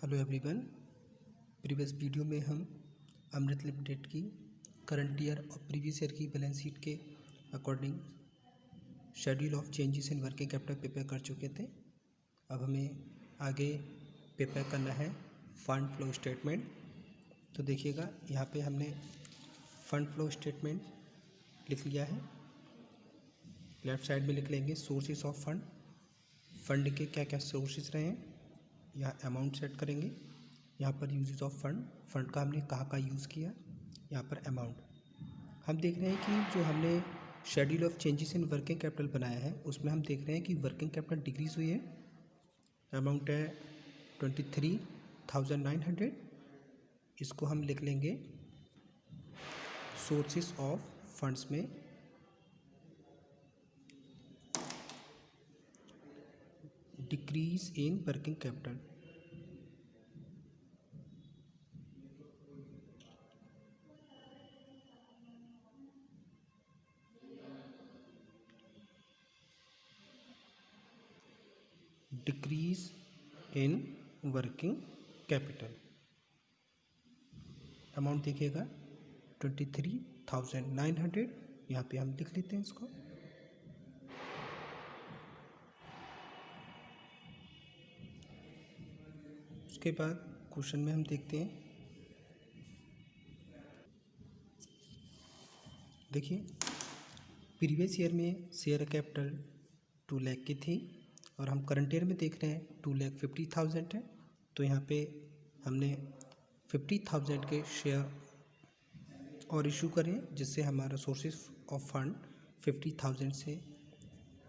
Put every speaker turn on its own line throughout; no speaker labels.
Hello everyone. Previous video में हम अमृत limited की करंट ईयर और प्रीवियस ईयर की बैलेंस शीट के according schedule of changes in working capital prepare कर चुके थे। अब हमें आगे प्रिपेयर करना है फंड फ्लो स्टेटमेंट। तो देखिएगा, यहाँ पे हमने फंड फ्लो स्टेटमेंट लिख लिया है। लेफ़्ट साइड में लिख लेंगे सोर्सेज ऑफ फंड, फंड के क्या क्या सोर्सेज रहे हैं। यहाँ अमाउंट सेट करेंगे। यहाँ पर यूजेस ऑफ फंड, फंड का हमने कहाँ यूज़ किया, यहाँ पर अमाउंट। हम देख रहे हैं कि जो हमने schedule of changes in working capital बनाया है उसमें हम देख रहे हैं कि वर्किंग कैपिटल डिक्रीज हुई है। अमाउंट है 23,900। इसको हम लिख लेंगे सोर्सेस ऑफ फंड्स में। Decrease in working capital, decrease in working capital. Amount देखिएगा 23,900। यहाँ पे हम लिख लेते हैं इसको। उसके बाद क्वेश्चन में हम देखते हैं, देखिए प्रीवियस ईयर में शेयर कैपिटल 2 लाख की थी और हम करंट ईयर में देख रहे हैं 2,50,000 है। तो यहाँ पे हमने 50,000 के शेयर और इशू करें, जिससे हमारा सोर्सेस ऑफ फंड 50,000 से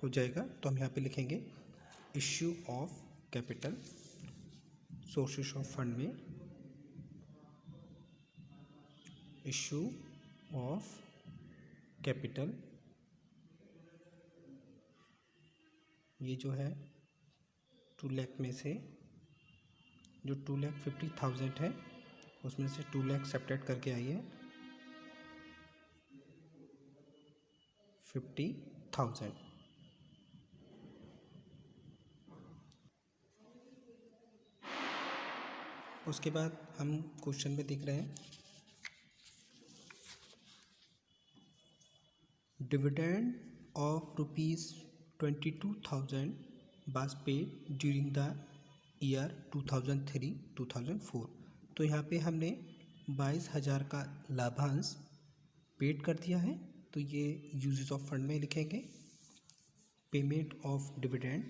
हो जाएगा। तो हम यहाँ पे लिखेंगे issue of capital. Sources of fund में इशू ऑफ कैपिटल, ये जो है 2 लाख में से जो 2,50,000 है उसमें से 2 लाख सेपरेट करके आई है 50,000। उसके बाद हम क्वेश्चन में देख रहे हैं dividend of ₹22,000 was paid during the year 2003-2004। तो यहाँ पे हमने 22,000 का लाभांश पेड कर दिया है। तो ये यूजेस ऑफ फंड में लिखेंगे पेमेंट ऑफ डिविडेंड,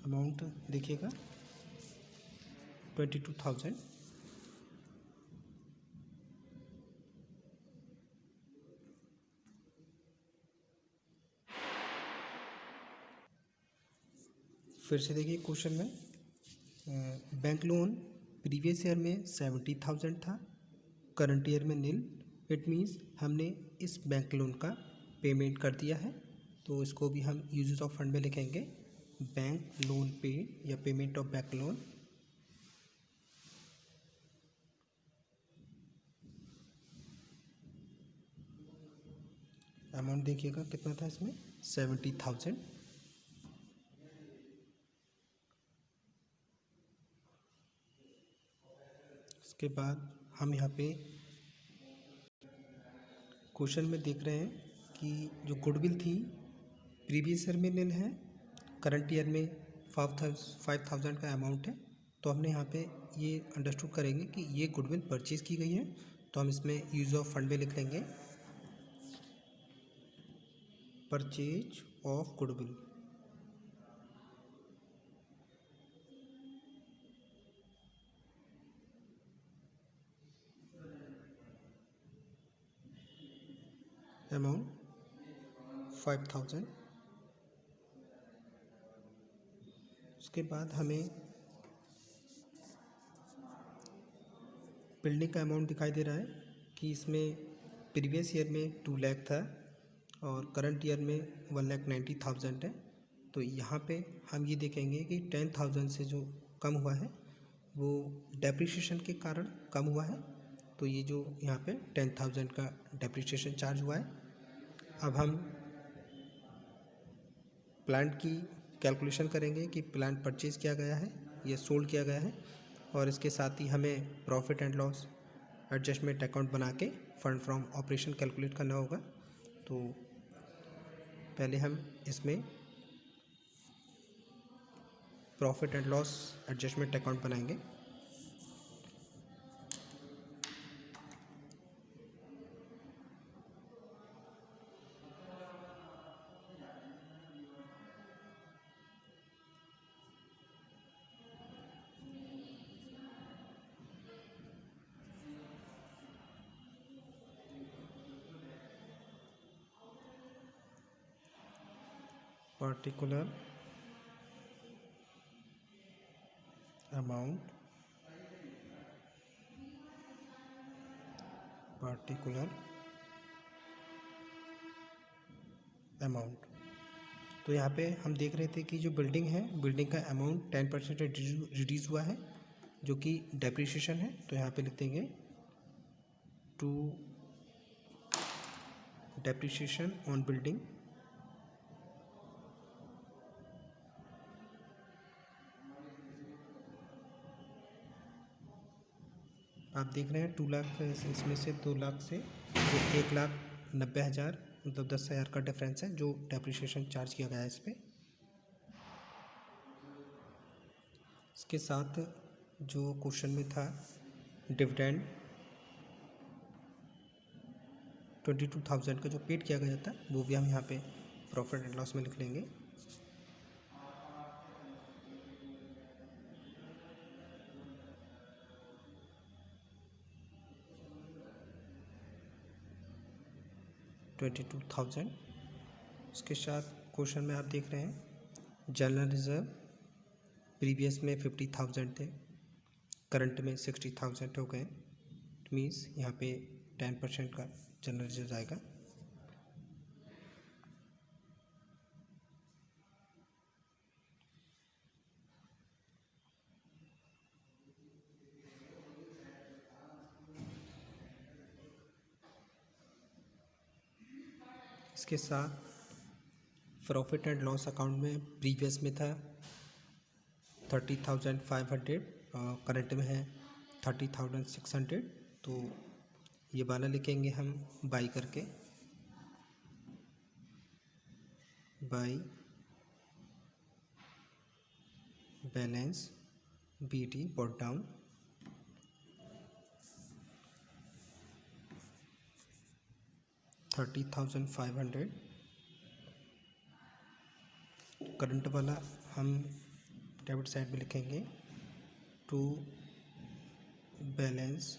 अमाउंट देखिएगा 22,000। फिर से देखिए क्वेश्चन में, बैंक लोन प्रीवियस ईयर में 70,000 था, करंट ईयर में नील। इट मीन्स हमने इस बैंक लोन का पेमेंट कर दिया है। तो इसको भी हम यूजेस ऑफ फंड में लिखेंगे बैंक लोन पेड या payment of bank loan. Amount देखिएगा कितना था इसमें 70,000। उसके बाद हम यहाँ पे क्वेश्चन में देख रहे हैं कि जो गुडविल थी प्रीवियस ईयर में नील है, करंट ईयर में 5,000 का अमाउंट है। तो हमने यहाँ पे ये अंडरस्टूड करेंगे कि ये गुडविल परचेज़ की गई है। तो हम इसमें यूज ऑफ फंड में लिख लेंगे परचेज ऑफ गुडविल। अमाउंट 5,000। उसके बाद हमें बिल्डिंग का अमाउंट दिखाई दे रहा है कि इसमें प्रीवियस ईयर में 2 लाख था और करंट ईयर में 1,90,000 है। तो यहाँ पे हम ये देखेंगे कि 10,000 से जो कम हुआ है वो डेप्रिसिएशन के कारण कम हुआ है। तो ये जो यहाँ पे 10,000 का डेप्रिसिएशन चार्ज हुआ है। अब हम प्लांट की कैलकुलेशन करेंगे कि प्लांट परचेज किया गया है या सोल्ड किया गया है, और इसके साथ ही हमें profit and loss adjustment account बना के फंड फ्रॉम ऑपरेशन कैलकुलेट करना होगा। तो पहले हम इसमें profit and loss adjustment account बनाएंगे। particular amount तो यहाँ पे हम देख रहे थे कि जो बिल्डिंग है, बिल्डिंग का अमाउंट 10% रिड्यूस हुआ है, जो कि डेप्रिसिएशन है। तो यहाँ पे लिख देंगे टू डेप्रिसिएशन ऑन बिल्डिंग आप देख रहे हैं 2 लाख, इसमें से 2 लाख से 1,90,000 मतलब 10,000 का डिफरेंस है जो डेप्रिसिएशन चार्ज किया गया है इस पर। इसके साथ जो क्वेश्चन में था डिविडेंड 22,000 का जो पेड किया गया था, वो भी हम यहाँ पे प्रॉफिट एंड लॉस में लिख लेंगे। $22,000। इसके साथ क्वेश्चन में आप देख रहे हैं जनरल रिजर्व प्रीवियस में 50,000 थे, करंट में 60,000 हो गए। मीन्स यहाँ पे 10% का जनरल रिजर्व आएगा। इसके साथ प्रॉफिट एंड लॉस अकाउंट में प्रीवियस में था 30,500, करंट में है 30,600। तो ये वाला लिखेंगे हम बाई करके, by balance BD brought down 30,500। Current वाला हम डेबिट साइड में लिखेंगे to balance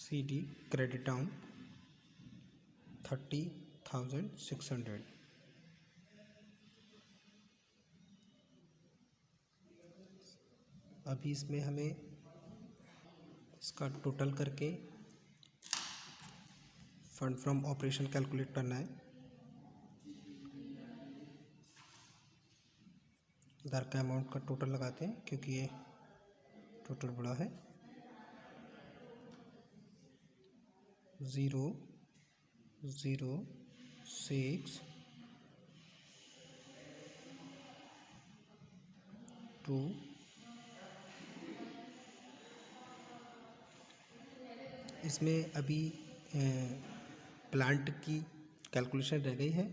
CD credit down 30,600। अभी इसमें हमें इसका टोटल करके फंड फ्रॉम ऑपरेशन कैलकुलेट करना है। इधर का अमाउंट का टोटल लगाते हैं क्योंकि ये टोटल बड़ा है। 0,0,6,2 इसमें अभी प्लांट की कैलकुलेशन रह गई है।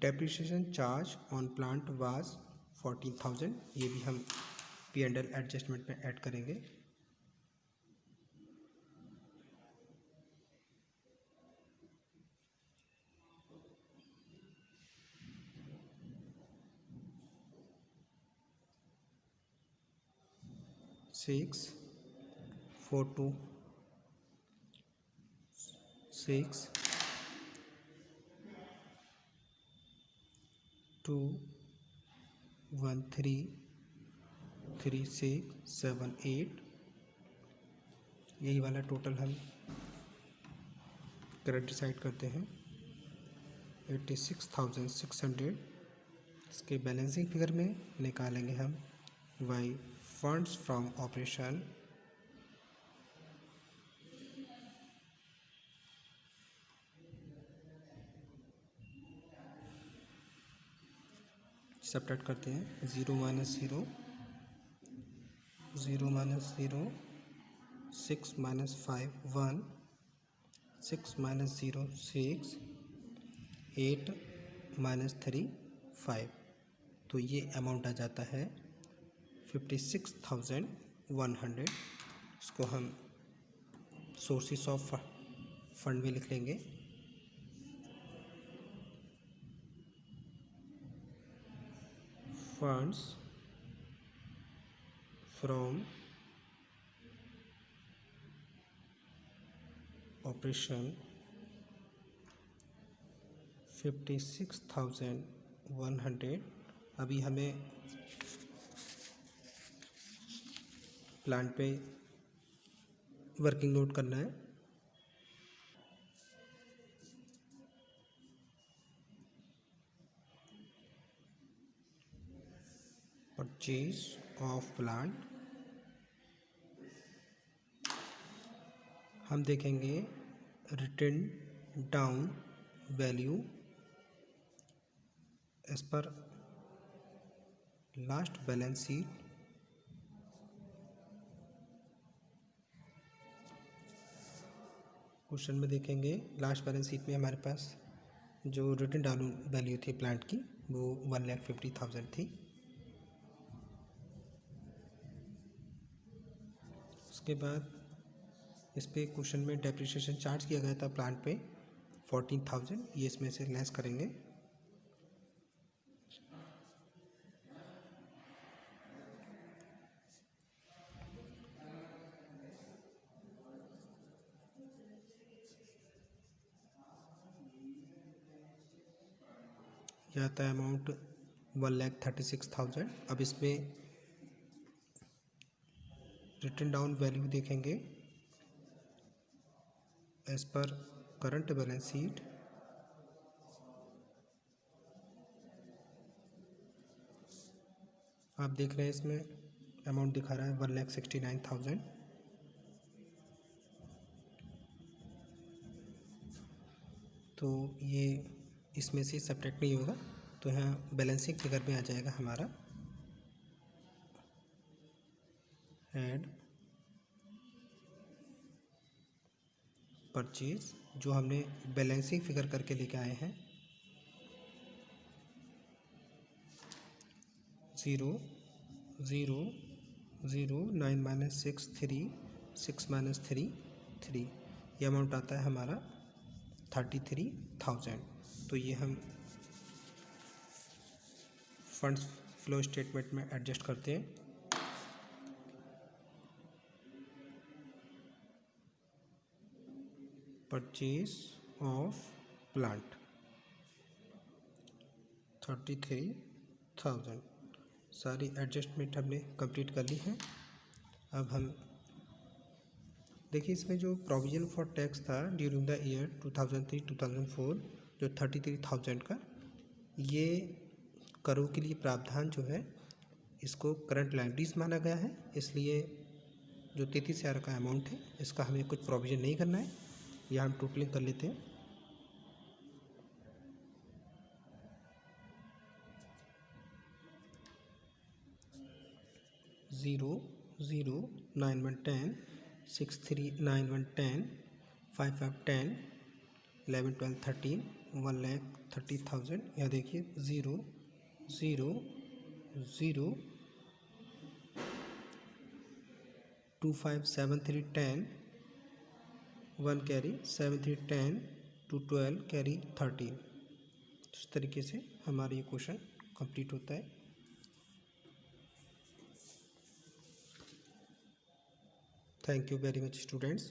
Depreciation charge on plant was 14,000। ये भी हम P&L एडजस्टमेंट में ऐड करेंगे। सिक्स 426,213,3678 यही वाला टोटल हम करंट डिसाइड करते हैं 86,600। इसके बैलेंसिंग फिगर में निकालेंगे हम why funds from operation subtract करते हैं 0 minus 0, 0 minus 0, 6 minus 5 1, 6 minus 0 6, 8 minus 3 5। तो ये अमाउंट आ जाता है 56,100। इसको हम सोर्सेस ऑफ फंड में लिख लेंगे। Funds from operation 56,100। अभी हमें प्लांट पे वर्किंग नोट करना है। परचेज ऑफ प्लांट हम देखेंगे written down value as per last balance sheet. Question में देखेंगे लास्ट बैलेंस शीट में हमारे पास जो रिटन डाउन वैल्यू थी प्लांट की वो 1,50,000 थी। उसके बाद इस पे क्वेश्चन में डेप्रिसिएशन चार्ज किया गया था प्लांट पे 14,000, ये इसमें से लेस करेंगे। यह आता है अमाउंट 1,36,000। अब इसमें रिटन डाउन वैल्यू देखेंगे as per current balance sheet. आप देख रहे हैं इसमें अमाउंट दिखा रहा है 1,69,000। तो ये इसमें से सब्ट्रैक्ट नहीं होगा, तो यहाँ बैलेंसिंग फिगर में आ जाएगा हमारा एड परचेज, जो हमने बैलेंसिंग फिगर करके लेके आए हैं 0 0 0 9 माइनस 6 3 6 माइनस 3 3। ये अमाउंट आता है हमारा 33,000। तो ये हम फंड्स फ्लो स्टेटमेंट में एडजस्ट करते हैं। Purchase of plant 33,000। सारी एडजस्टमेंट हमने कंप्लीट कर ली है। अब हम देखिए इसमें जो प्रोविजन फॉर टैक्स था ड्यूरिंग द ईयर 2003-2004 जो 33,000 का, ये करों के लिए प्रावधान जो है इसको करंट लायबिलिटीज माना गया है। इसलिए जो 33,000 का अमाउंट है इसका हमें कुछ प्रोविजन नहीं करना है। यह हम टोटलिंग कर लेते हैं। ज़ीरो 0 9 1 10 6 3 9 1 10 5 5 10 11 12 13 1,30,000। यहाँ देखिए 0 0 0 2 5 7 3 10 1 कैरी 7 3 10 2 12 कैरी 13। इस तरीके से हमारा ये क्वेश्चन कंप्लीट होता है। Thank you very much, students.